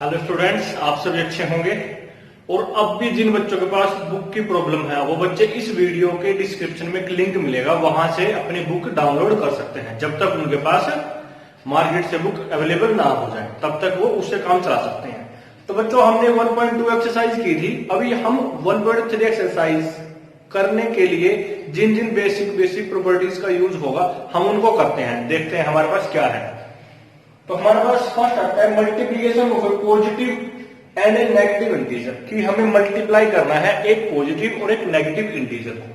Hello students, आप सभी अच्छे होंगे। और अब भी जिन बच्चों के पास बुक की प्रॉब्लम है वो बच्चे इस वीडियो के डिस्क्रिप्शन में एक लिंक मिलेगा, वहां से अपनी बुक डाउनलोड कर सकते हैं। जब तक उनके पास मार्केट से बुक अवेलेबल ना हो जाए तब तक वो उससे काम चला सकते हैं। तो बच्चों, हमने 1.2 एक्सरसाइज की थी, अभी हम 1.3 एक्सरसाइज करने के लिए जिन जिन बेसिक प्रॉपर्टीज का यूज होगा हम उनको करते हैं। देखते हैं हमारे पास क्या है। तो हमारे पास फर्स्ट आता है multiplication of A positive and A negative integer, कि हमें मल्टीप्लाई करना है एक पॉजिटिव और एक नेगेटिव इंटीजर को।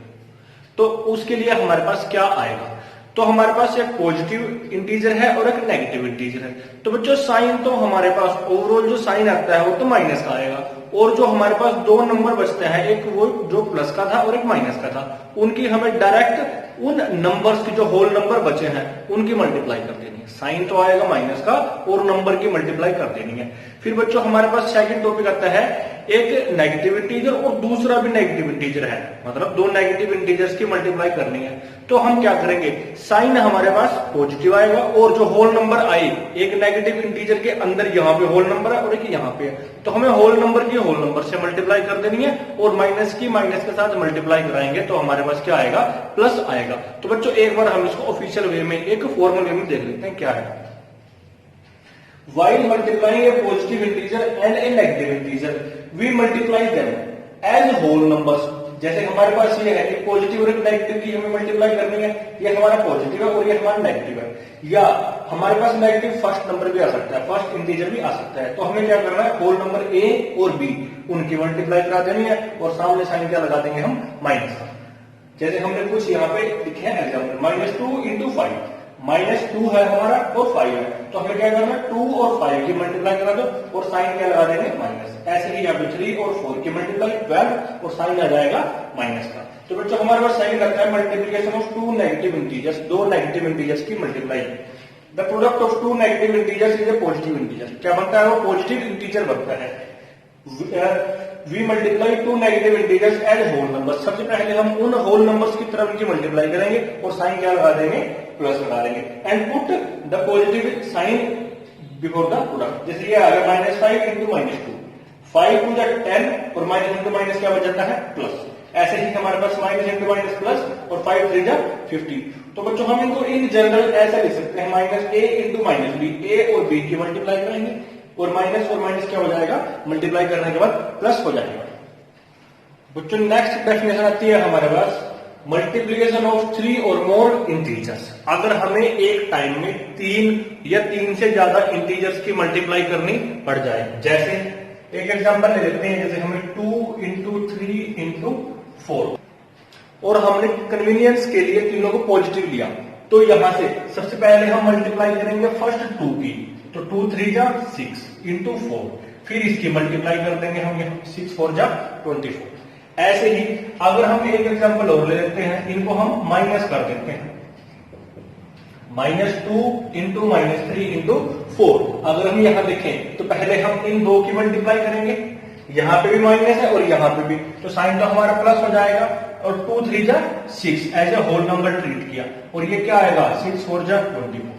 तो उसके लिए हमारे पास क्या आएगा, तो हमारे पास एक पॉजिटिव इंटीजर है और एक नेगेटिव इंटीजर है। तो बच्चों, साइन तो हमारे पास ओवरऑल जो साइन आता है वो तो माइनस का आएगा, और जो हमारे पास दो नंबर बचते हैं, एक वो जो प्लस का था और एक माइनस का था, उनकी हमें डायरेक्ट उन नंबर्स की जो होल नंबर बचे हैं उनकी मल्टीप्लाई कर देनी है। साइन तो आएगा माइनस का और नंबर की मल्टीप्लाई कर देनी है। फिर बच्चों हमारे पास सेकंड टॉपिक आता है, एक नेगेटिव इंटीजर और दूसरा भी नेगेटिव इंटीजर है, मतलब दो नेगेटिव इंटीजर्स की मल्टीप्लाई करनी है। तो हम क्या करेंगे, साइन हमारे पास पॉजिटिव आएगा और जो होल नंबर आए, एक नेगेटिव इंटीजर के अंदर यहाँ पे होल नंबर है और एक यहाँ पे है, तो हमें होल नंबर की होल नंबर से मल्टीप्लाई कर देनी है और माइनस की माइनस के साथ मल्टीप्लाई कराएंगे तो हमारे पास क्या आएगा, प्लस आएगा। तो बच्चों एक बार हम इसको ऑफिशियल वे में, एक फॉर्मल वे में देख लेते हैं क्या है। While multiplying a positive integer and a negative integer, we multiply them as whole numbers। जैसे हमारे पास ये है, एक पॉजिटिव और एक नेगेटिव की हमें मल्टीप्लाई करनी है, ये हमारा पॉजिटिव है और ये हमारा नेगेटिव है, या हमारे पास नेगेटिव फर्स्ट नंबर भी आ सकता है, फर्स्ट इंटीजर भी आ सकता है। तो हमें क्या करना है, होल नंबर ए और बी उनकी मल्टीप्लाई करा देनी है और सामने साइन क्या लगा देंगे हम, माइनस का। जैसे हमने कुछ यहाँ पे लिखे हैं एग्जाम्पल, -2 इंटू 5, -2 है हमारा और 5 है, तो हमें क्या करना है, 2 और 5 की मल्टीप्लाई करा दो और साइन क्या लगा देंगे, माइनस। ऐसे ही यहाँ पे 3 और 4 की मल्टीप्लाई 12 और साइन आ जाएगा माइनस का। तो बच्चों हमारे पास साइन लगता है multiplication of two negative integers, दो नेगेटिव इंटीजर्स की multiply. The product of two negative integers is a positive integer. क्या बनता है, वो पॉजिटिव इंटीजर बनता है। We multiply two negative integers as whole number. सबसे पहले हम उन होल नंबर्स की तरफ इनकी मल्टीप्लाई करेंगे और साइन क्या लगा देंगे, प्लस लगा देंगे, and put the positive sign before the product. जैसे ये आ गया -5 इंटू -2, 5 टू द 10 और माइनस इंटू माइनस क्या बच जाता है, प्लस। ऐसे ही हमारे पास माइनस इंटू माइनस प्लस और 5 3 जा 50। तो बच्चों हम इनको इन जनरल ऐसा लिख सकते हैं, -a इंटू -b, a और b की मल्टीप्लाई करेंगे और माइनस क्या हो जाएगा, मल्टीप्लाई करने के बाद प्लस हो जाएगा। बच्चों नेक्स्ट डेफिनेशन आती है हमारे पास, मल्टीप्लीकेशन ऑफ 3 और मोर इंटीजर्स। अगर हमें एक टाइम में 3 या 3 से ज्यादा इंटीजर्स की मल्टीप्लाई करनी पड़ जाए, जैसे एक एग्जांपल ले लेते हैं, जैसे हमें 2 इंटू 3 इंटू 4 और हमने कन्वीनियंस के लिए तीनों को पॉजिटिव लिया, तो यहां से सबसे पहले हम मल्टीप्लाई करेंगे फर्स्ट 2 की, तो 2 3 जा 6 इंटू 4, फिर इसकी मल्टीप्लाई कर देंगे हम, 6 4 जा 24। ऐसे ही अगर हम एक एग्जांपल और ले लेते हैं, इनको हम माइनस कर देते हैं, -2 इंटू -3 इंटू 4। अगर हम यहां देखें तो पहले हम इन दो की मल्टीप्लाई करेंगे, यहां पे भी माइनस है और यहां पे भी, तो साइन तो हमारा प्लस हो जाएगा, और 2 3 जा 6 as a whole number treat किया, और ये क्या आएगा, 6 4 जा 24।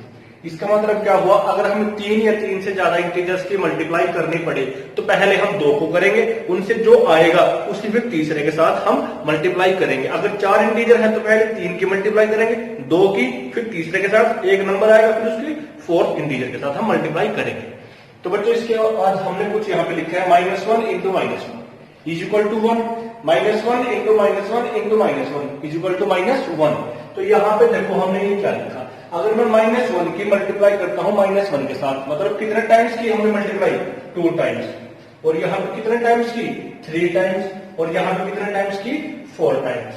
इसका मतलब क्या हुआ, अगर हमें 3 या 3 से ज्यादा इंटीजर्स की मल्टीप्लाई करनी पड़े तो पहले हम 2 को करेंगे, उनसे जो आएगा उसकी फिर तीसरे के साथ हम मल्टीप्लाई करेंगे। अगर 4 इंटीजर है तो पहले 3 की मल्टीप्लाई करेंगे, 2 की, फिर तीसरे के साथ एक नंबर आएगा, फिर उसकी 4th इंटीजर के साथ हम मल्टीप्लाई करेंगे। तो बच्चों इसके आज हमने कुछ यहाँ पे लिखा है, -1 into -1 is equal to 1, -1 into -1 into -1 is equal to -1। तो यहाँ पे देखो हमने ये क्या लिखा, अगर मैं -1 की मल्टीप्लाई करता हूं -1 के साथ, मतलब कितने टाइम्स की हमने मल्टीप्लाई, 2 टाइम्स, और यहाँ पे कितने टाइम्स की, 3 टाइम्स, और यहाँ पे कितने टाइम्स की, 4 टाइम्स।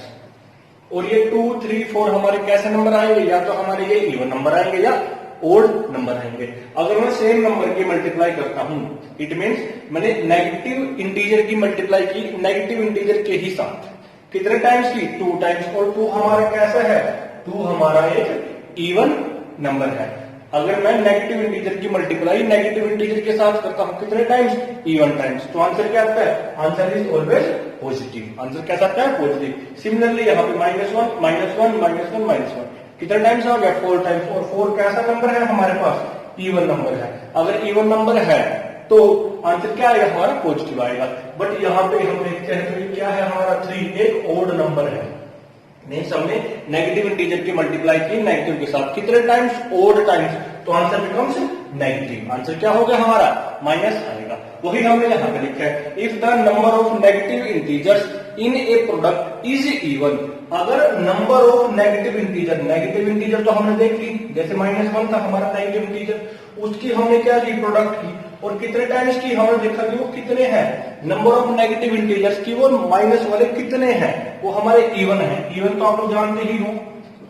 और ये 2 3 4 हमारे कैसे नंबर आएंगे, या तो हमारे ये इवन नंबर आएंगे या ओड नंबर आएंगे। अगर मैं सेम नंबर की मल्टीप्लाई करता हूं, इट मीन्स मैंने नेगेटिव इंटीजर की मल्टीप्लाई की नेगेटिव इंटीजर के ही साथ, कितने टाइम्स की, 2 टाइम्स, और 2 हमारा कैसा है, 2 हमारा एक इवन नंबर है। अगर मैं नेगेटिव इंटीजर की मल्टीप्लाई नेगेटिव इंटीजर के साथ करता हूं, कितने टाइम्स, इवन टाइम्स, तो आंसर क्या आता है, answer is always positive. Answer कैसा आता है, पॉजिटिव। सिमिलरली यहाँ पे -1 -1 -1 -1 कितने टाइम्स आ गया, 4 टाइम्स, और 4 कैसा नंबर है हमारे पास, इवन नंबर है। अगर इवन नंबर है तो आंसर क्या आएगा हमारा पॉजिटिव आएगा। बट यहाँ पे हम देखते हैं तो ये क्या है हमारा 3 एक ओड नंबर है, मीन्स हमने नेगेटिव इंटीजर की मल्टीप्लाई की नेगेटिव के साथ कितने टाइम्स, ओड टाइम्स, तो आंसर बिकम्स नेगेटिव। आंसर क्या होगा हमारा माइनस आएगा। वही हमने यहाँ पे लिखा है if the number of negative integers in A product is even, अगर नंबर ऑफ नेगेटिव इंटीजर तो हमने देख ली, जैसे -1 था हमारा नेगेटिव इंटीजर, उसकी हमने क्या की प्रोडक्ट की और कितने टाइम्स की हमने देखा कि वो कितने हैं, नंबर ऑफ नेगेटिव इंटीजर्स की वो माइनस वाले कितने हैं, वो हमारे इवन है। इवन तो आप लोग जानते ही हो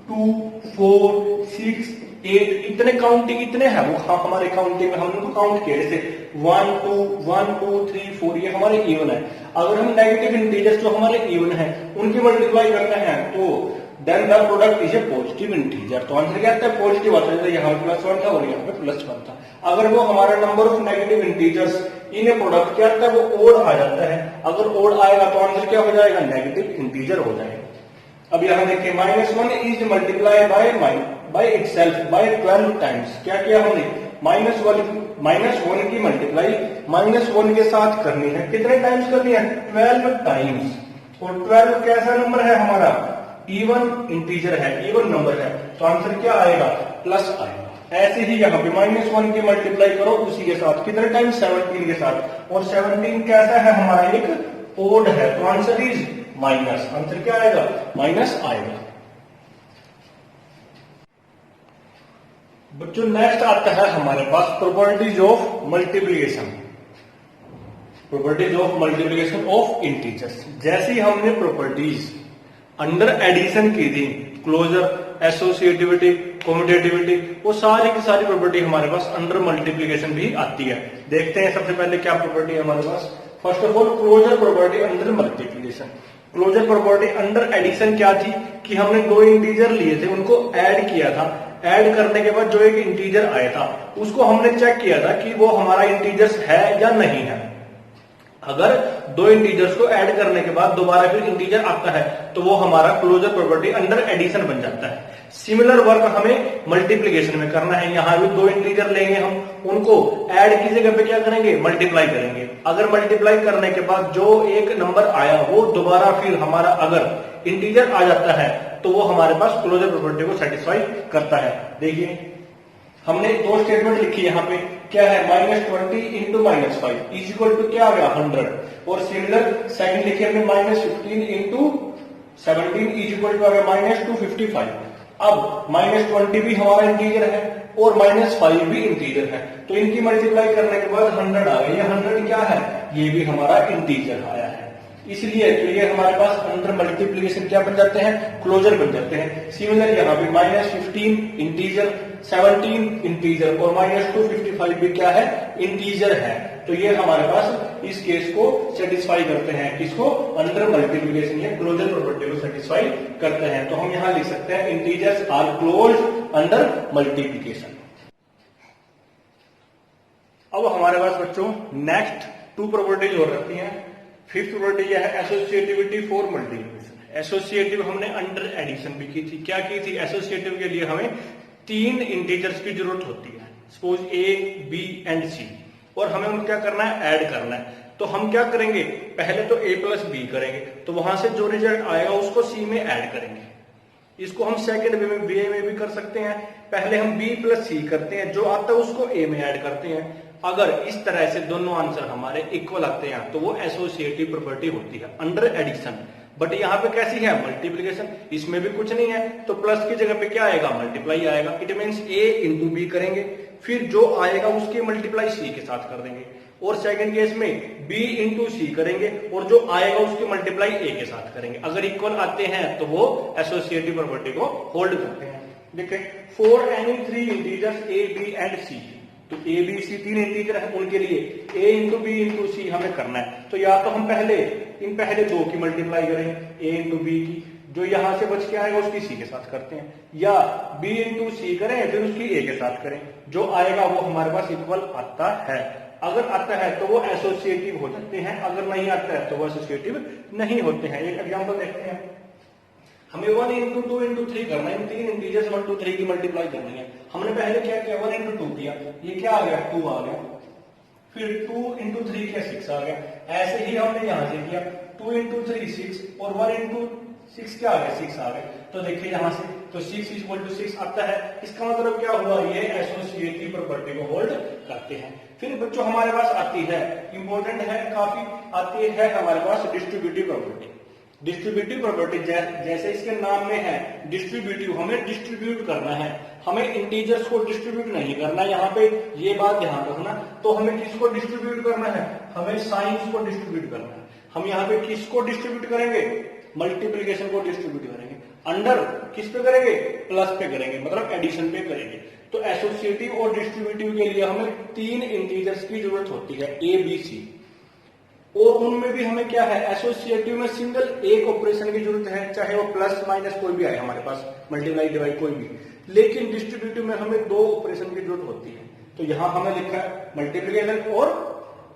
2 4 6 8 इतने काउंटिंग इतने हैं वो हमारे काउंटिंग में हमने काउंट किया, जैसे 1 2 1 2 3 4 ये हमारे इवन है। अगर हम नेगेटिव इंटीजर्स जो हमारे इवन है उनकी मल्टीप्लाई करते हैं तो then the product is a positive integer, तो आंसर क्या आता है पॉजिटिव आता है। यहाँ पे +1 था और यहाँ पे +1 था। अगर वो हमारा number of negative integers in A product क्या आता है वो ओड आ जाता है, अगर ओड आएगा तो आंसर क्या हो जाएगा नेगेटिव इंटीजर हो जाएगा। अब यहाँ देखिए -1 is multiply by itself by 12 times. क्या किया हमने -1 की मल्टीप्लाई -1 के साथ करनी है, कितने टाइम्स करनी है 12 टाइम्स, और 12 कैसा नंबर है हमारा इवन इंटीजर है, इवन नंबर है, तो आंसर क्या आएगा प्लस आएगा। ऐसे ही यहाँ पे -1 की मल्टीप्लाई करो उसी के साथ कितने टाइम 17 के साथ, और 17 कैसा है हमारा एक ओड है, तो आंसर इज माइनस। आंसर क्या आएगा माइनस आएगा। बच्चों नेक्स्ट आता है हमारे पास properties of multiplication, properties of multiplication of integers. जैसे ही हमने प्रॉपर्टीज अंडर एडिशन की थी, क्लोजर, एसोसिएटिविटी, कम्यूटेटिविटी, वो सारी की सारी प्रॉपर्टी हमारे पास अंडर मल्टीप्लिकेशन भी आती है। देखते हैं सबसे पहले क्या प्रॉपर्टी है हमारे पास। First of all closure property under multiplication. Closure property under addition क्या थी कि हमने दो इंटीजर लिए थे, उनको ऐड किया था, ऐड करने के बाद जो एक इंटीजर आया था उसको हमने चेक किया था कि वो हमारा इंटीजर्स है या नहीं है। अगर दो इंटीजर्स को ऐड करने के बाद दोबारा फिर इंटीजर आता है तो वो हमारा क्लोजर प्रॉपर्टी अंडर एडिशन बन जाता है। सिमिलर वर्क हमें मल्टीप्लिकेशन में करना है। यहां भी दो इंटीजर लेंगे, हम उनको ऐड की जगह पे क्या करेंगे मल्टीप्लाई करेंगे। अगर मल्टीप्लाई करने के बाद जो एक नंबर आया वो दोबारा फिर हमारा अगर इंटीजर आ जाता है तो वो हमारे पास क्लोजर प्रॉपर्टी को सेटिस्फाई करता है। देखिए हमने दो स्टेटमेंट लिखी यहाँ पे, क्या है -20 इंटू -5 इज इक्वल टू क्या आ गया 100, और सिमिलर सेकंड लिखी हमने -15 इंटू 17 इज इक्वल टू आ गया -255। अब -20 भी हमारा इंटीजर है और -5 भी इंटीजर है, तो इनकी मल्टीप्लाई करने के बाद 100 आ गई। ये 100 क्या है, ये भी हमारा इंटीजर आया है, इसलिए तो ये हमारे पास अंडर मल्टीप्लिकेशन क्या बन जाते हैं क्लोजर बन जाते हैं। सिमिलर यहाँ पे -15 इंटीजर, 17 इंटीजर और -255 भी क्या है इंटीजर है। तो ये हमारे पास इस केस को सेटिस्फाई करते हैं, किसको अंडर मल्टीप्लिकेशन या क्लोजर प्रॉपर्टी को सेटिस्फाई करते हैं। तो हम यहां लिख सकते हैं integers are close under multiplication. अब हमारे पास बच्चों नेक्स्ट 2 प्रॉपर्टीज और रहती हैं। फिफ्थ प्रॉपर्टी यह है एसोसिएटिविटी फॉर मल्टीप्लिकेशन। एसोसिएटिव हमने अंडर एडिशन भी की थी। क्या की थी, एसोसिएटिव के लिए हमें 3 इंटीजर्स की जरूरत होती है, suppose A, B and C, और हमें उनको क्या करना है ऐड करना है। तो हम क्या करेंगे, पहले तो A प्लस B करेंगे, तो वहां से जो रिजल्ट आएगा उसको C में ऐड करेंगे। इसको हम सेकंड वे में भी कर सकते हैं। पहले हम B प्लस C करते हैं, जो आता है उसको A में ऐड करते हैं। अगर इस तरह से दोनों आंसर हमारे इक्वल आते हैं तो वो एसोसिएटिव प्रॉपर्टी होती है अंडर एडिशन। बट यहाँ पे कैसी है मल्टीप्लिकेशन, इसमें भी कुछ नहीं है, तो प्लस की जगह पे क्या आएगा मल्टीप्लाई आएगा। It means A into B करेंगे, फिर जो आएगा उसकी मल्टीप्लाई C के साथ कर देंगे, और सेकंड केस में B इंटू C करेंगे और जो आएगा उसकी मल्टीप्लाई A के साथ करेंगे। अगर इक्वल आते हैं तो वो एसोसिएटिव प्रॉपर्टी को होल्ड करते हैं। देखिए for any 3 integers A, B and C, तो A, B, C 3 इंटीजर है, उनके लिए A into B into C हमें करना है। तो या तो हम पहले 2 की मल्टीप्लाई करें A इंटू बी की, जो यहां से बच के आएगा उसकी C के साथ करते हैं, या B इंटू C करें फिर उसकी A के साथ करें, जो आएगा वो हमारे पास इक्वल आता है। अगर आता है तो वो एसोसिएटिव हो जाते हैं, अगर नहीं आता है तो वो एसोसिएटिव नहीं होते हैं। एक एग्जाम्पल देखते हैं, हमें 1 इंटू 2 इंटू 3 करना है, 3 इंटीजर्स 1 2 3 की मल्टीप्लाई करनी है। हमने पहले क्या किया 1 इंटू 2 किया, ये क्या आ गया 2 आ गया। फिर 2 इंटू 3 क्या 6 आ गया। ऐसे ही हमने यहां से किया 2 इंटू 3 6 और 1 इंटू 6 क्या आ गया 6 आ गया। तो देखिए यहां से तो 6 इक्वल टू 6 आता है। इसका मतलब क्या हुआ, ये एसोसिएटिव प्रॉपर्टी को होल्ड करते हैं। फिर बच्चों हमारे पास आती है, इंपॉर्टेंट है काफी, आती है हमारे पास डिस्ट्रीब्यूटिव प्रॉपर्टी। डिस्ट्रीब्यूटिव प्रॉपर्टी जैसे इसके नाम में है डिस्ट्रीब्यूटिव, हमें डिस्ट्रीब्यूट करना है, हमें इंटीजर्स को डिस्ट्रीब्यूट नहीं करना। यहाँ पे ये बात ध्यान रखना। तो हमें किसको डिस्ट्रीब्यूट करना है, हमें साइंस को डिस्ट्रीब्यूट करना है। हम यहाँ पे किसको डिस्ट्रीब्यूट करेंगे, मल्टीप्लीकेशन को डिस्ट्रीब्यूट करेंगे। अंडर किस पे करेंगे, प्लस पे करेंगे, मतलब एडिशन पे करेंगे। तो एसोसिएटिव और डिस्ट्रीब्यूटिव के लिए हमें 3 इंटीजर्स की जरूरत होती है, ए बी सी। और उनमें भी हमें क्या है, एसोसिएटिव में सिंगल एक ऑपरेशन की जरूरत है, चाहे वो प्लस माइनस कोई भी आए हमारे पास, मल्टीप्लाई डिवाइड कोई भी। लेकिन डिस्ट्रीब्यूटिव में हमें 2 ऑपरेशन की जरूरत होती है। तो यहां हमें लिखा है मल्टीप्लिकेशन और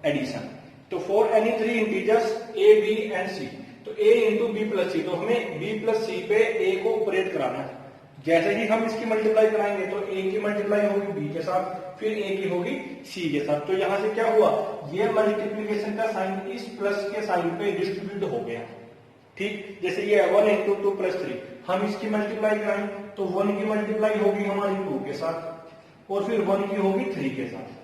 एडिशन। तो for any 3 integers A B and C, तो a into B plus C, तो हमें b प्लस सी पे a को ऑपरेट कराना है। जैसे ही हम इसकी मल्टीप्लाई कराएंगे तो a की मल्टीप्लाई होगी b के साथ, फिर a की होगी c के साथ। तो यहां से क्या हुआ, ये मल्टीप्लीकेशन का साइन इस प्लस के साइन पे डिस्ट्रीब्यूट हो गया। ठीक, जैसे ये 1 इंटू 2 प्लस 3, हम इसकी मल्टीप्लाई कराएं तो 1 की मल्टीप्लाई होगी हमारी 2 के साथ और फिर 1 की होगी 3 के साथ।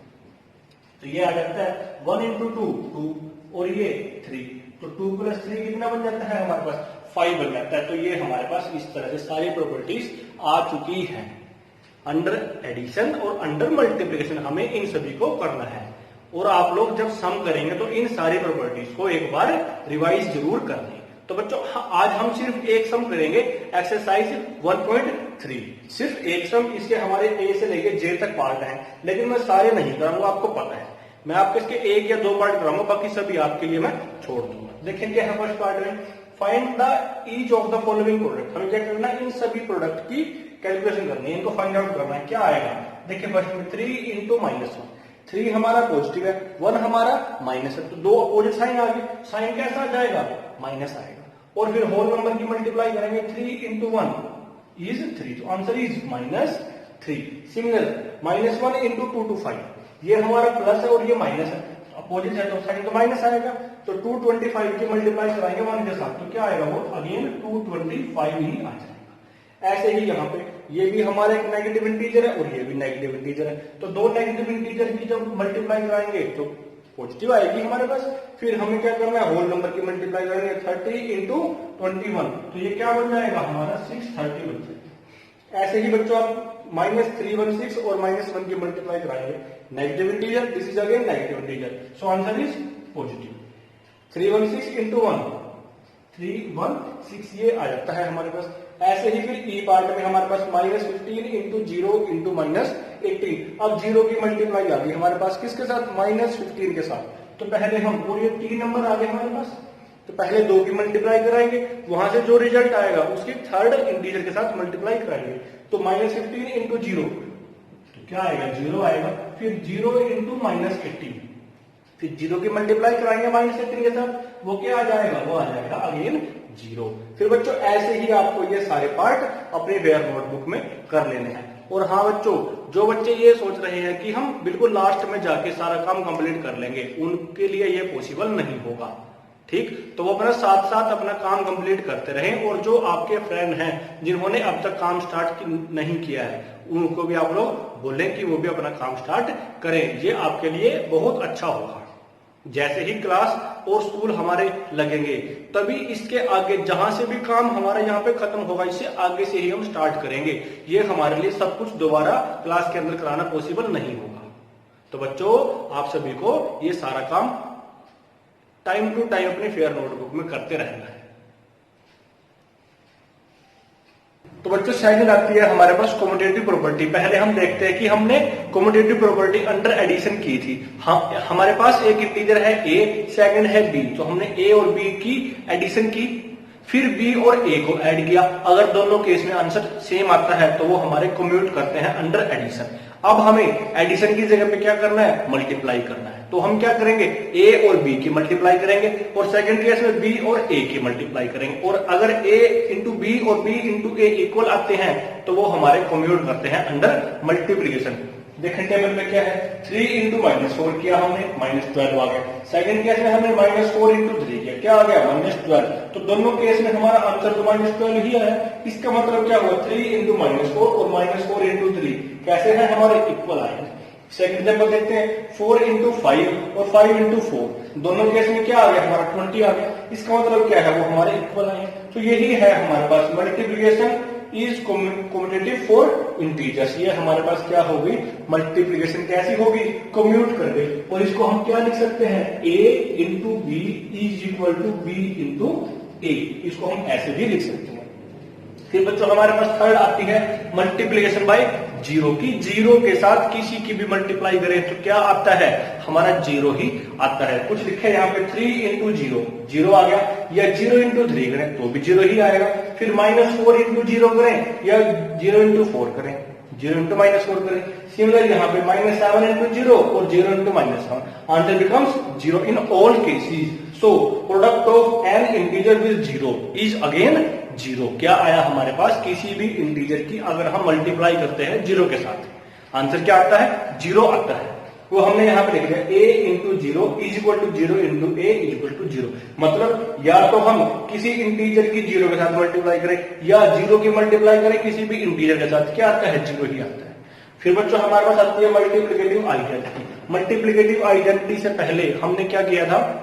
तो ये आ जाता है 1 इंटू 2 2 और ये 3, तो 2 प्लस 3 कितना बन जाता है हमारे पास, 5 बन जाता है। तो ये हमारे पास इस तरह से सारी प्रॉपर्टीज आ चुकी हैं। अंडर एडिशन और अंडर मल्टीप्लिकेशन हमें इन सभी को करना है। और आप लोग जब सम करेंगे तो इन सारी प्रॉपर्टीज को एक बार रिवाइज जरूर कर लें। तो बच्चों आज हम सिर्फ एक सम करेंगे, एक्सरसाइज 1.3, सिर्फ एक सम। इसके हमारे ए से लेके जे तक पार्ट है, लेकिन मैं सारे नहीं कराऊंगा, आपको पता है। मैं आपको इसके 1 या 2 पार्ट कराऊंगा, बाकी सभी आपके लिए मैं छोड़ दूंगा। देखें क्या है फर्स्ट पार्ट में, find the each of the following product. हमें क्या करना है, इन सभी प्रोडक्ट की कैलकुलेशन करनी है, इनको फाइंड आउट करना है। क्या आएगा, देखिए फर्स्ट में 3 इंटू -1, 3 हमारा पॉजिटिव है, 1 हमारा माइनस है, तो 2 अपोजिट साइन आ गए। साइन कैसा आ जाएगा, माइनस आएगा। और फिर होल नंबर की मल्टीप्लाई करेंगे, 3 इंटू 1 इज 3, तो answer is -3। Similar -1 into 2 to 5, ये हमारा प्लस है और ये माइनस है, अपोजिट है तो साइन तो माइनस आएगा। तो 225 की मल्टीप्लाई कराएंगे 1 के साथ, तो क्या आएगा, वो अगेन 225 ही आ जाएगा। ऐसे ही यहाँ पे ये भी हमारा एक नेगेटिव इंटीजर है और ये भी नेगेटिव इंटीजर है। तो 2 नेगेटिव इंटीजर की जब मल्टीप्लाई कराएंगे तो पॉजिटिव आएगी हमारे पास। फिर हमें क्या करना है, होल नंबर की मल्टीप्लाई करेंगे, 30 इंटू 21, तो ये क्या बन जाएगा हमारा 630 बन जाएगा। ऐसे ही बच्चों आप -316 और -1 की मल्टीप्लाई कराएंगे, negative integer, this is again negative integer, so answer is positive. 316 into 1 316 ये आ जाता है हमारे पास। ऐसे ही फिर ई पार्ट में हमारे पास -15 इंटू 0 इंटू -18, अब 0 की मल्टीप्लाई आ गई हमारे पास किसके साथ, -15 के साथ। तो पहले हम, और ये 3 नंबर आ गए हमारे पास, तो पहले 2 की मल्टीप्लाई कराएंगे, वहां से जो रिजल्ट आएगा उसकी थर्ड इंटीजर के साथ मल्टीप्लाई कराएंगे। तो -15 इंटू 0, तो क्या आएगा, 0 आएगा। फिर 0 इंटू -18, फिर 0 की मल्टीप्लाई कराएंगे -18 के साथ, वो क्या आ जाएगा, वो आ जाएगा अगेन 0। फिर बच्चों ऐसे ही आपको ये सारे पार्ट अपने वेयर नोटबुक में कर लेने हैं। और हाँ बच्चों, जो बच्चे ये सोच रहे हैं कि हम बिल्कुल लास्ट में जाके सारा काम कंप्लीट कर लेंगे, उनके लिए ये पॉसिबल नहीं होगा। ठीक, तो वो अपना साथ साथ अपना काम कंप्लीट करते रहें। और जो आपके फ्रेंड हैं जिन्होंने अब तक काम स्टार्ट नहीं किया है, उनको भी आप लोग बोलें कि वो भी अपना काम स्टार्ट करें, ये आपके लिए बहुत अच्छा होगा। जैसे ही क्लास और स्कूल हमारे लगेंगे, तभी इसके आगे जहां से भी काम हमारा यहाँ पे खत्म होगा, इससे आगे से ही हम स्टार्ट करेंगे। ये हमारे लिए सब कुछ दोबारा क्लास के अंदर कराना पॉसिबल नहीं होगा। तो बच्चों आप सभी को ये सारा काम टाइम टू टाइम अपने फेयर नोटबुक में करते रहना है। तो बच्चों सेकंड आती है हमारे पास कम्यूटेटिव प्रॉपर्टी। पहले हम देखते हैं कि हमने कम्यूटेटिव प्रॉपर्टी अंडर एडिशन की थी। हमारे पास एक इंटीजर है a, सेकंड है b, तो हमने a और b की एडिशन की, फिर b और a को ऐड किया। अगर दोनों केस में आंसर सेम आता है तो वो हमारे कम्यूट करते हैं अंडर एडिशन। अब हमें एडिशन की जगह पे क्या करना है, मल्टीप्लाई करना है। तो हम क्या करेंगे, a और b की मल्टीप्लाई करेंगे, और सेकंड केस में b और a की मल्टीप्लाई करेंगे। और अगर a इंटू बी और b इंटू a इक्वल आते हैं तो वो हमारे कम्यूट करते हैं अंडर मल्टीप्लीकेशन। देखें टेबल में क्या है, 3 इंटू -4 किया हमने, -12 आ गया। सेकंड केस में हमने -4 इंटू 3 किया, क्या आ गया, -12। तो दोनों केस में हमारा आंसर तो -12 ही आया। इसका मतलब क्या हुआ, 3 इंटू -4 और -4 इंटू 3 कैसे है, हमारे इक्वल आए। सेकंड एग्जाम्पल देखते हैं, 4 इंटू 5 और 5 इंटू 4, दोनों केस में क्या आ गया, हमारा 20 आ गया। इसका मतलब क्या है, वो हमारे इक्वल आए। तो यही है हमारे पास multiplication is commutative for integers. ये हमारे पास क्या होगी, मल्टीप्लीकेशन कैसी होगी, कम्यूट कर गई। और इसको हम क्या लिख सकते हैं, a into B is equal to B into A, इसको हम ऐसे भी लिख सकते हैं। फिर बच्चों हमारे पास थर्ड आती है मल्टीप्लीकेशन बाय जीरो की, जीरो के साथ किसी की भी मल्टीप्लाई करें तो क्या आता है, हमारा जीरो ही आता है। कुछ लिखे यहाँ पे 3 इंटू जीरो, जीरो आ गया, या 0 इंटू 3 करें तो भी जीरो ही आएगा। फिर -4 इंटू जीरो करें या 0 इंटू 4 करें, 0 इंटू -4 करें। सिमिलर यहाँ पे -7 इंटू 0 और 0 into -7, answer becomes 0 in all cases. So product of N integer with 0 is again 0। क्या आया हमारे पास, किसी भी इंटीजर की अगर हम मल्टीप्लाई करते हैं 0 के साथ, आंसर क्या आता है, 0 आता है। वो हमने यहाँ पे लिख दिया, a into 0 is equal to 0 into a is equal to 0। मतलब या तो हम किसी इंटीजर की 0 के साथ मल्टीप्लाई करें या 0 की मल्टीप्लाई करें किसी भी इंटीजर के साथ, क्या आता है, 0 ही आता है। फिर बच्चों हमारे पास आती है मल्टीप्लिकेटिव आइडेंटिटी। मल्टीप्लिकेटिव आइडेंटिटी से पहले हमने क्या किया था,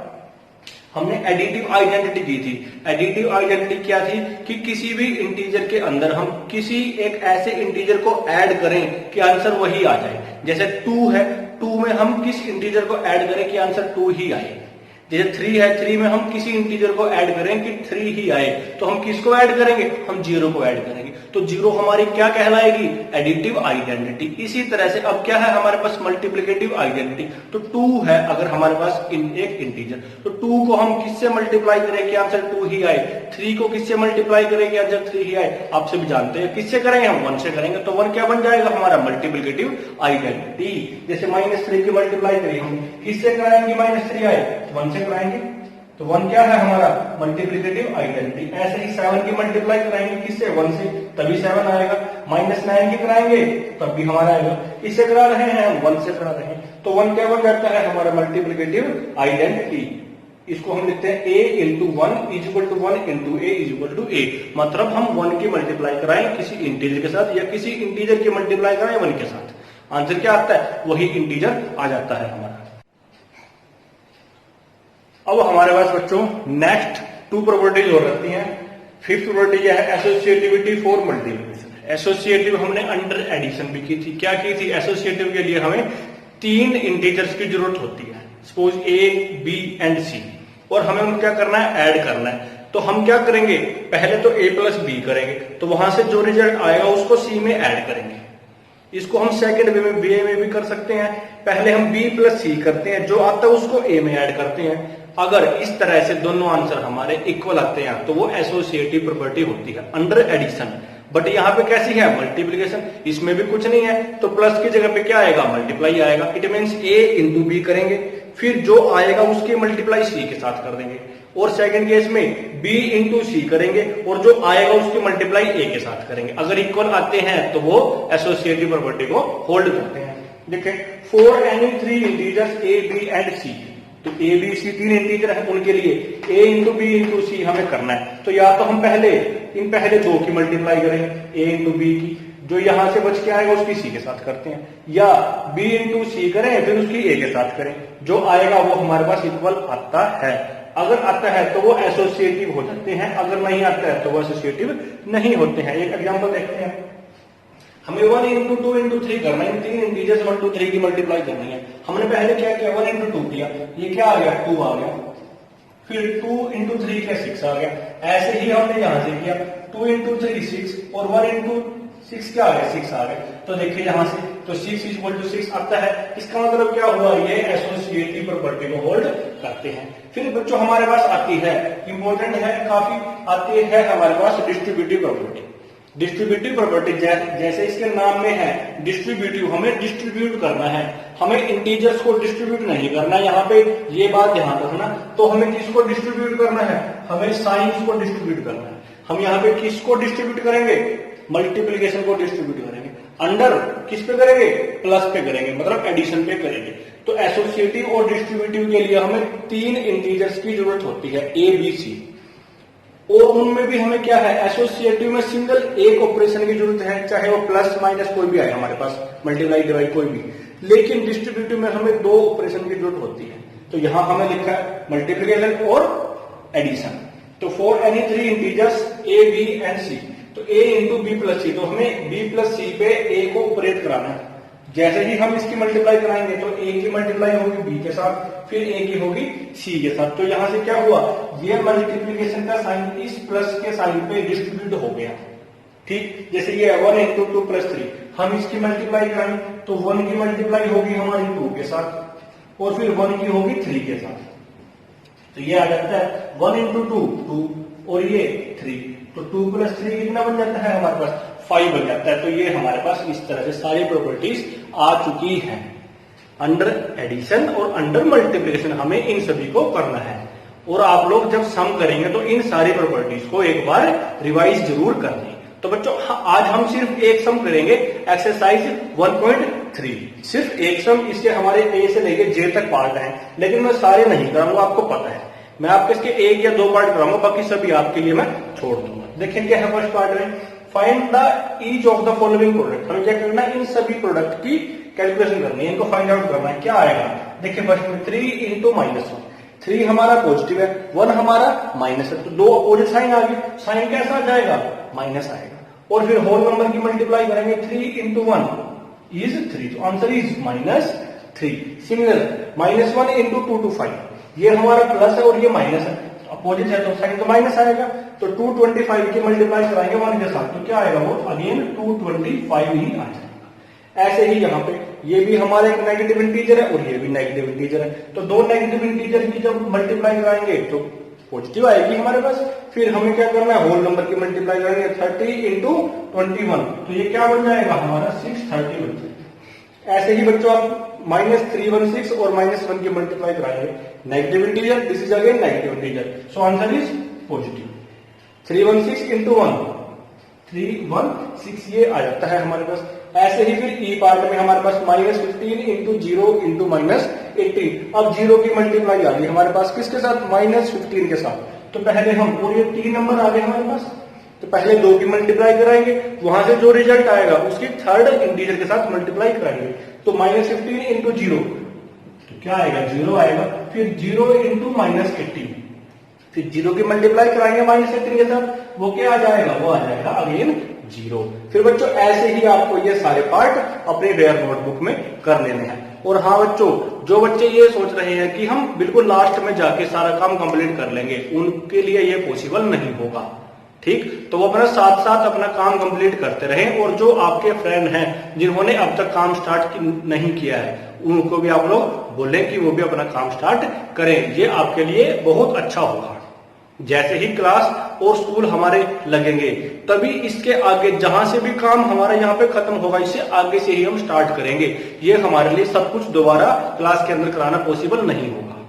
हमने एडिटिव आइडेंटिटी की थी। एडिटिव आइडेंटिटी क्या थी कि किसी भी इंटीजर के अंदर हम किसी एक ऐसे इंटीजर को ऐड करें कि आंसर वही आ जाए। जैसे 2 है, 2 में हम किस इंटीजर को ऐड करें कि आंसर 2 ही आए। जैसे 3 है, 3 में हम किसी इंटीजर को ऐड करें कि 3 ही आए, तो हम किसको ऐड करेंगे, हम 0 को ऐड करेंगे। तो 0 हमारी क्या कहलाएगी, एडिटिव आइडेंटिटी। इसी तरह से अब क्या है हमारे पास, मल्टीप्लिकेटिव आइडेंटिटी। तो 2 है अगर हमारे पास एक इंटीजर, तो 2 को हम किससे मल्टीप्लाई करें कि आंसर 2 ही आए, 3 को किससे मल्टीप्लाई करें कि आंसर 3 ही आए। आपसे भी जानते हैं किससे करेंगे, हम 1 से करेंगे। तो 1 क्या बन जाएगा, हमारा मल्टीप्लिकेटिव आइडेंटिटी। जैसे -3 की मल्टीप्लाई करिए हम, किससे कराएंगे, -3 आए, 1 से कराएंगे, तो 1 क्या है हमारा, मल्टीप्लिकेटिव आइडेंटिटी। ऐसे ही 7 की मल्टीप्लाई कराएंगे किससे, 1 से, तभी 7 आएगा। -9 की कराएंगे तब भी हमारा आएगा। किससे करा रहे हैं, हम 1 से करा रहे हैं, तो 1 क्या बन जाता है हमारा मल्टीप्लिकेटिव आइडेंटिटी। इसको हम लिखते हैं a into 1 is equal to 1 into a is equal to a। मतलब हम 1 की मल्टीप्लाई कराएं किसी इंटीजर के साथ या किसी इंटीजर की मल्टीप्लाई कराएं 1 के साथ, आंसर क्या आता है, वही इंटीजर आ जाता है हमारा। अब हमारे पास बच्चों नेक्स्ट 2 प्रॉपर्टीज और रहती हैं। 5th प्रॉपर्टी है एसोसिएटिविटी फॉर मल्टीप्लिकेशन। एसोसिएटिव हमने अंडर एडिशन भी की थी। क्या की थी, एसोसिएटिव के लिए हमें 3 इंटीजर्स की जरूरत होती है, suppose a, b and c, और हमें उनको क्या करना है, ऐड करना है। तो हम क्या करेंगे, पहले तो a प्लस b करेंगे, तो वहां से जो रिजल्ट आएगा उसको c में ऐड करेंगे। इसको हम सेकंड वे में बी में भी कर सकते हैं। पहले हम b प्लस c करते हैं, जो आता है उसको a में ऐड करते हैं। अगर इस तरह से दोनों आंसर हमारे इक्वल आते हैं तो वो एसोसिएटिव प्रॉपर्टी होती है अंडर एडिशन। बट यहाँ पे कैसी है, मल्टीप्लिकेशन, इसमें भी कुछ नहीं है, तो प्लस की जगह पे क्या आएगा, मल्टीप्लाई आएगा। It means a into B करेंगे, फिर जो आएगा उसकी मल्टीप्लाई c के साथ कर देंगे। और सेकंड केस में b इंटू सी करेंगे और जो आएगा उसकी मल्टीप्लाई a के साथ करेंगे। अगर इक्वल आते हैं तो वो एसोसिएटिव प्रॉपर्टी को होल्ड करते हैं। देखिए, for any 3 integers a, b and c, तो a, b, c 3 इंटीजर है, उनके लिए a इंटू बी इंटू सी हमें करना है। तो या तो हम पहले 2 की मल्टीप्लाई करें a इंटू बी की, जो यहां से बच के आएगा उसकी c के साथ करते हैं, या b इंटू सी करें फिर उसकी a के साथ करें, जो आएगा वो हमारे पास इक्वल आता है। अगर आता है तो वो एसोसिएटिव हो जाते हैं, अगर नहीं आता है तो वो एसोसिएटिव नहीं होते हैं। एक एग्जांपल देखते हैं, हमें 1 इंटू 2 इंटू 3 करना है, 3 इंटीजर्स 1 2 3 की मल्टीप्लाई करनी है। हमने पहले क्या किया, 1 इंटू 2 किया, ये क्या आ गया, 2 आ गया। फिर 2 इंटू 3 क्या, 6 आ गया। ऐसे ही हमने यहां से किया, 2 इंटू 3 6 और 1 इंटू 6 क्या आ गया, 6 आ गया। तो देखिए यहां से, तो 6 इक्वल टू 6 आता है। इसका मतलब क्या हुआ, ये एसोसिएटिव प्रॉपर्टी को होल्ड करते हैं। फिर बच्चों हमारे पास आती है, इंपॉर्टेंट है काफी, आती है हमारे पास डिस्ट्रीब्यूटिव प्रॉपर्टी। डिस्ट्रीब्यूटिव प्रॉपर्टी जैसे इसके नाम में है डिस्ट्रीब्यूटिव, हमें डिस्ट्रीब्यूट करना है, हमें इंटीजर्स को डिस्ट्रीब्यूट नहीं करना। यहाँ पे ये बात ध्यान रखना। तो हमें किसको डिस्ट्रीब्यूट करना है, हमें साइंस को डिस्ट्रीब्यूट करना है। हम यहाँ पे किसको डिस्ट्रीब्यूट करेंगे, मल्टीप्लीकेशन को डिस्ट्रीब्यूट करेंगे। अंडर किस पे करेंगे, प्लस पे करेंगे, मतलब एडिशन पे करेंगे। तो एसोसिएटिव और डिस्ट्रीब्यूटिव के लिए हमें 3 इंटीजर्स की जरूरत होती है, ए बी सी। और उनमें भी हमें क्या है, एसोसिएटिव में सिंगल एक ऑपरेशन की जरूरत है, चाहे वो प्लस माइनस कोई भी आए हमारे पास, मल्टीप्लाई डिवाइड कोई भी। लेकिन डिस्ट्रीब्यूटिव में हमें 2 ऑपरेशन की जरूरत होती है। तो यहां हमें लिखा है मल्टीप्लिकेशन और एडिशन। तो for any 3 integers A B and C, तो a into B plus C, तो हमें b प्लस सी पे a को ऑपरेट कराना है। जैसे ही हम इसकी मल्टीप्लाई कराएंगे तो a की मल्टीप्लाई होगी b के साथ, फिर a की होगी c के साथ। तो यहां से क्या हुआ, ये मल्टीप्लीकेशन का साइन इस प्लस के साइन पे डिस्ट्रीब्यूट हो गया। ठीक, जैसे ये 1 इंटू 2 प्लस 3, हम इसकी मल्टीप्लाई कराएं तो 1 की मल्टीप्लाई होगी हमारी 2 के साथ और फिर 1 की होगी 3 के साथ। तो ये आ जाता है 1 इंटू 2 और ये 3, तो 2 प्लस 3 कितना बन जाता है हमारे पास, 5 बन जाता है। तो ये हमारे पास इस तरह से सारी प्रॉपर्टीज आ चुकी हैं। अंडर एडिशन और अंडर मल्टीप्लिकेशन हमें इन सभी को करना है। और आप लोग जब सम करेंगे तो इन सारी प्रॉपर्टीज को एक बार रिवाइज जरूर कर लें। तो बच्चों आज हम सिर्फ एक सम करेंगे, एक्सरसाइज 1.3, सिर्फ एक सम। इसके हमारे ए से लेके जे तक पार्ट है, लेकिन मैं सारे नहीं कराऊंगा, आपको पता है। मैं आपके इसके 1 या 2 पार्ट कराऊंगा, बाकी सभी आपके लिए मैं छोड़ दूंगा। देखिए क्या है फर्स्ट पार्ट में, find the each of the following product. हमें क्या करना है, इन सभी प्रोडक्ट की कैलकुलेशन करनी है, इनको फाइंड आउट करना है। क्या आएगा, देखिए फर्स्ट में 3 इंटू -1, 3 हमारा पॉजिटिव है, 1 हमारा माइनस है, तो 2 अपोजिट साइन आ गए, साइन कैसा आ जाएगा, माइनस आएगा। और फिर होल नंबर की मल्टीप्लाई करेंगे, 3 इंटू 1 इज 3, तो answer is -3। Similar -1 into 2 to 5, ये हमारा प्लस है और ये माइनस है, अपोजिट है तो साइन तो माइनस आएगा। तो 225 की मल्टीप्लाई कराएंगे 1 के साथ, तो क्या आएगा वो अगेन 225 ही आ जाएगा। ऐसे ही यहाँ पे ये भी हमारा एक नेगेटिव इंटीजर है और ये भी नेगेटिव इंटीजर है, तो 2 नेगेटिव इंटीजर की जब मल्टीप्लाई कराएंगे तो पॉजिटिव आएगी हमारे पास। फिर हमें क्या करना है, होल नंबर की मल्टीप्लाई करेंगे, 30 इंटू 21, तो ये क्या बन जाएगा हमारा 630 बन जाएगा। ऐसे ही बच्चों आप -316 और -1 की मल्टीप्लाई कराएंगे, negative integer, this is again negative integer, so answer is positive. 316 into 1 316 ये आ जाता है हमारे पास। ऐसे ही फिर ई पार्ट में हमारे पास -15 इंटू 0 इंटू -18, अब 0 की मल्टीप्लाई आ गई हमारे पास किसके साथ, -15 के साथ। तो पहले हम, और ये 3 नंबर आ गए हमारे पास, तो पहले 2 की मल्टीप्लाई कराएंगे, वहां से जो रिजल्ट आएगा उसकी थर्ड इंटीजर के साथ मल्टीप्लाई कराएंगे। तो -15 इंटू 0, तो क्या आएगा, 0 आएगा। फिर 0 इंटू -18, फिर 0 की मल्टीप्लाई कराएंगे -18 के साथ, वो क्या आ जाएगा, वो आ जाएगा अगेन 0। फिर बच्चों ऐसे ही आपको ये सारे पार्ट अपने रेयर नोटबुक में कर लेने हैं। और हाँ बच्चों, जो बच्चे ये सोच रहे हैं कि हम बिल्कुल लास्ट में जाके सारा काम कंप्लीट कर लेंगे, उनके लिए ये पॉसिबल नहीं होगा। ठीक, तो वो अपना साथ साथ अपना काम कंप्लीट करते रहें। और जो आपके फ्रेंड हैं जिन्होंने अब तक काम स्टार्ट नहीं किया है, उनको भी आप लोग बोलें कि वो भी अपना काम स्टार्ट करें, ये आपके लिए बहुत अच्छा होगा। जैसे ही क्लास और स्कूल हमारे लगेंगे, तभी इसके आगे जहां से भी काम हमारा यहाँ पे खत्म होगा, इससे आगे से ही हम स्टार्ट करेंगे। ये हमारे लिए सब कुछ दोबारा क्लास के अंदर कराना पॉसिबल नहीं होगा।